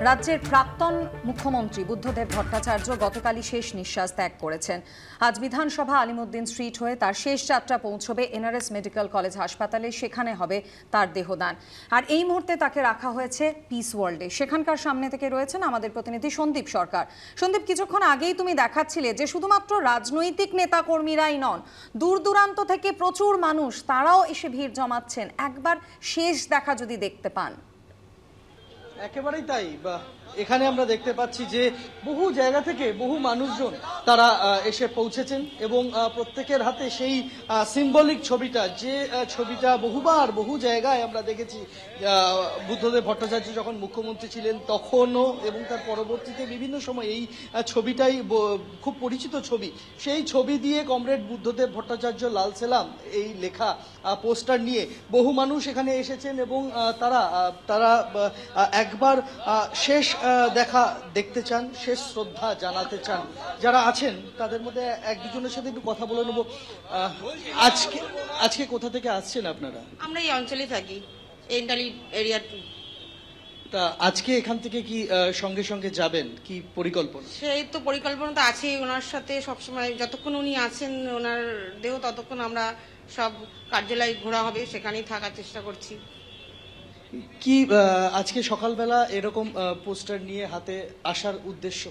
রাজ্যের প্রাক্তন মুখ্যমন্ত্রী বুদ্ধদেব ভট্টাচার্য গতকালই শেষ নিঃশ্বাস ত্যাগ করেছেন। আজ বিধানসভা আলিমুদ্দিন স্ট্রিট হয়ে তার শেষ যাত্রা পৌঁছবে এনআরএস মেডিকেল কলেজ হাসপাতালে, সেখানে হবে তার দেহদান। আর এই মুহূর্তে তাকে রাখা হয়েছে পিস ওয়ার্ল্ডে। সেখানকার সামনে থেকে রয়েছেন আমাদের প্রতিনিধি সন্দীপ সরকার। সন্দীপ, কিছুক্ষণ আগেই তুমি দেখাচ্ছিলে যে শুধুমাত্র রাজনৈতিক নেতাকর্মীরাই নন, দূর দূরান্ত থেকে প্রচুর মানুষ তারাও এসে ভিড় জমাচ্ছেন একবার শেষ দেখা যদি দেখতে পান। একেবারেই তাই। এখানে আমরা দেখতে পাচ্ছি যে বহু জায়গা থেকে বহু মানুষজন তারা এসে পৌঁছেছেন এবং প্রত্যেকের হাতে সেই সিম্বলিক ছবিটা, যে ছবিটা বহু জায়গায় আমরা দেখেছি বুদ্ধদেব ভট্টাচার্য যখন মুখ্যমন্ত্রী ছিলেন তখনও এবং তার পরবর্তীতে বিভিন্ন সময় এই ছবিটাই খুব পরিচিত ছবি। সেই ছবি দিয়ে কমরেড বুদ্ধদেব ভট্টাচার্য লাল সেলাম এই লেখা পোস্টার নিয়ে বহু মানুষ এখানে এসেছেন এবং তারা একবার শেষ দেখা দেখতে চান, শেষ শ্রদ্ধা জানাতে চান। যারা আছেন তাদের মধ্যে এক দুজনের সাথে একটু কথা বলে নেব। আজকে কোথা থেকে আসছেন আপনারা? আমরা এই অঞ্চলে থাকি, এন্টালি এরিয়া। তা আজকে এখান থেকে কি সঙ্গে সঙ্গে যাবেন, কি পরিকল্পনা? সেই তো পরিকল্পনা তো আছেই, ওনার সাথে সবসময় যতক্ষণ উনি আছেন ওনার দেহ ততক্ষণ আমরা সব কার্যালয় ঘোরা হবে, সেখানেই থাকার চেষ্টা করছি। কি আজকে সকালবেলা এরকম পোস্টার নিয়ে হাতে আসার উদ্দেশ্য?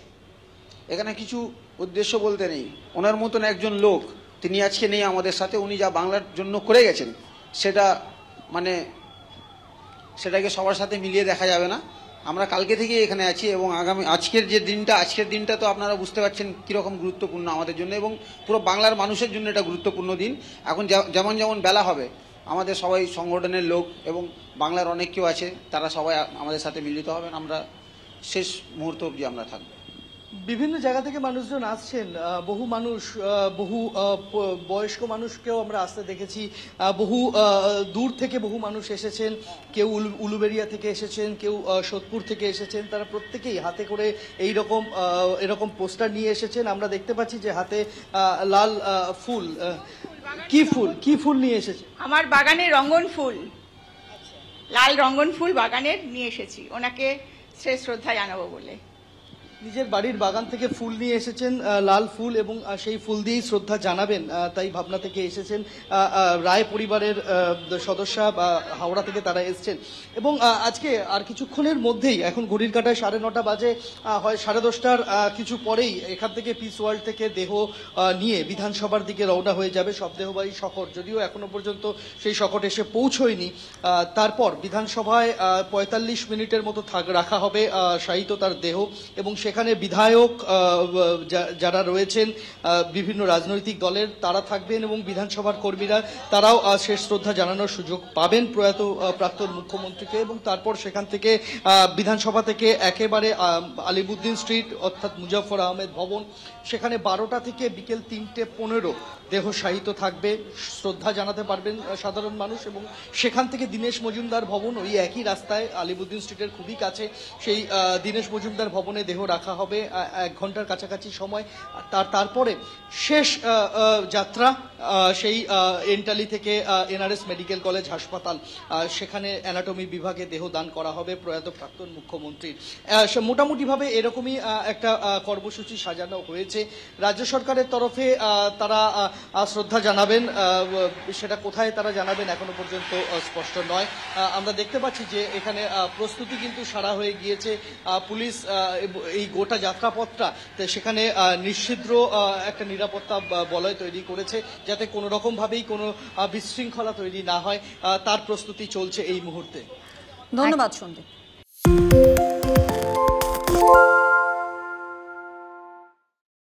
এখানে কিছু উদ্দেশ্য বলতে নেই, ওনার মতন একজন লোক তিনি আজকে নেই আমাদের সাথে। উনি যা বাংলার জন্য করে গেছেন সেটাকে সবার সাথে মিলিয়ে দেখা যাবে না। আমরা কালকে থেকে এখানে আছি এবং আজকের দিনটা তো আপনারা বুঝতে পারছেন কীরকম গুরুত্বপূর্ণ আমাদের জন্য এবং পুরো বাংলার মানুষের জন্য এটা গুরুত্বপূর্ণ দিন। এখন যেমন বেলা হবে আমাদের সবাই সংগঠনের লোক এবং বাংলার অনেক কেউ আছে, তারা সবাই আমাদের সাথে মিলিত হবেন। আমরা শেষ মুহূর্ত অবধি আমরা থাকবো। বিভিন্ন জায়গা থেকে মানুষজন আসছেন, বহু মানুষ, বহু বয়স্ক মানুষকেও আমরা আসতে দেখেছি, বহু দূর থেকে বহু মানুষ এসেছেন, কেউ উলুবেড়িয়া থেকে এসেছেন, কেউ সোদপুর থেকে এসেছেন। তারা প্রত্যেকেই হাতে করে এরকম পোস্টার নিয়ে এসেছেন। আমরা দেখতে পাচ্ছি যে হাতে লাল ফুল। কি ফুল নিয়ে এসেছে? আমার বাগানের রঙ্গন ফুল, লাল রঙ্গন ফুল বাগানের নিয়ে এসেছি ওনাকে শেষ শ্রদ্ধা জানাবো বলে। নিজের বাড়ির বাগান থেকে ফুল নিয়ে এসেছেন, লাল ফুল, এবং সেই ফুল দিয়েই শ্রদ্ধা জানাবেন তাই ভাবনা থেকে এসেছেন। রায় পরিবারের সদস্যা হাওড়া থেকে তারা এসেছেন এবং আজকে আর কিছুক্ষণের মধ্যেই, এখন ঘড়ির কাঁটায় 9:30 বাজে, হয় 10:30টার কিছু পরেই এখান থেকে পিস ওয়ার্ল্ড থেকে দেহ নিয়ে বিধানসভার দিকে রওনা হয়ে যাবে সব দেহবাহী শকট। যদিও এখনো পর্যন্ত সেই শকট এসে পৌঁছয়নি। তারপর বিধানসভায় 45 মিনিটের মতো রাখা হবে শায়িত তার দেহ এবং সেখানে বিধায়ক যারা রয়েছেন বিভিন্ন রাজনৈতিক দলের তারা থাকবেন এবং বিধানসভার কর্মীরা তারাও শেষ শ্রদ্ধা জানানোর সুযোগ পাবেন প্রয়াত প্রাক্তন মুখ্যমন্ত্রীকে। এবং তারপর সেখান থেকে বিধানসভা থেকে একেবারে আলিমুদ্দিন স্ট্রিট অর্থাৎ মুজাফফর আহমেদ ভবন, সেখানে 12টা থেকে বিকেল 3:15 দেহ শায়িত থাকবে, শ্রদ্ধা জানাতে পারবেন সাধারণ মানুষ। এবং সেখান থেকে দীনেশ মজুমদার ভবন, ওই একই রাস্তায় আলিমুদ্দিন স্ট্রিটের খুবই কাছে, সেই দীনেশ মজুমদার ভবনে দেহ রাখা হবে 1 ঘন্টার কাছাকাছি সময়। তারপরে শেষ যাত্রা সেই এন্টালি থেকে এনআরএস মেডিকেল কলেজ হাসপাতাল, সেখানে অ্যানাটমি বিভাগে দেহ দান করা হবে প্রয়াত প্রাক্তন মুখ্যমন্ত্রীর। মোটামুটিভাবে এরকমই একটা কর্মসূচি সাজানো হয়েছে। রাজ্য সরকারের তরফে তারা শ্রদ্ধা জানাবেন, সেটা কোথায় তারা জানাবেন এখনো পর্যন্ত স্পষ্ট নয়। আমরা দেখতে পাচ্ছি যে এখানে প্রস্তুতি কিন্তু সারা হয়ে গিয়েছে। পুলিশ এই গোটা যাত্রাপথটা সেখানে নিশ্ছিদ্র একটা নিরাপত্তা বলয় তৈরি করেছে যাতে কোনো রকমভাবেই কোনো বিশৃঙ্খলা তৈরি না হয়, তার প্রস্তুতি চলছে এই মুহূর্তে। ধন্যবাদ সন্দীপ।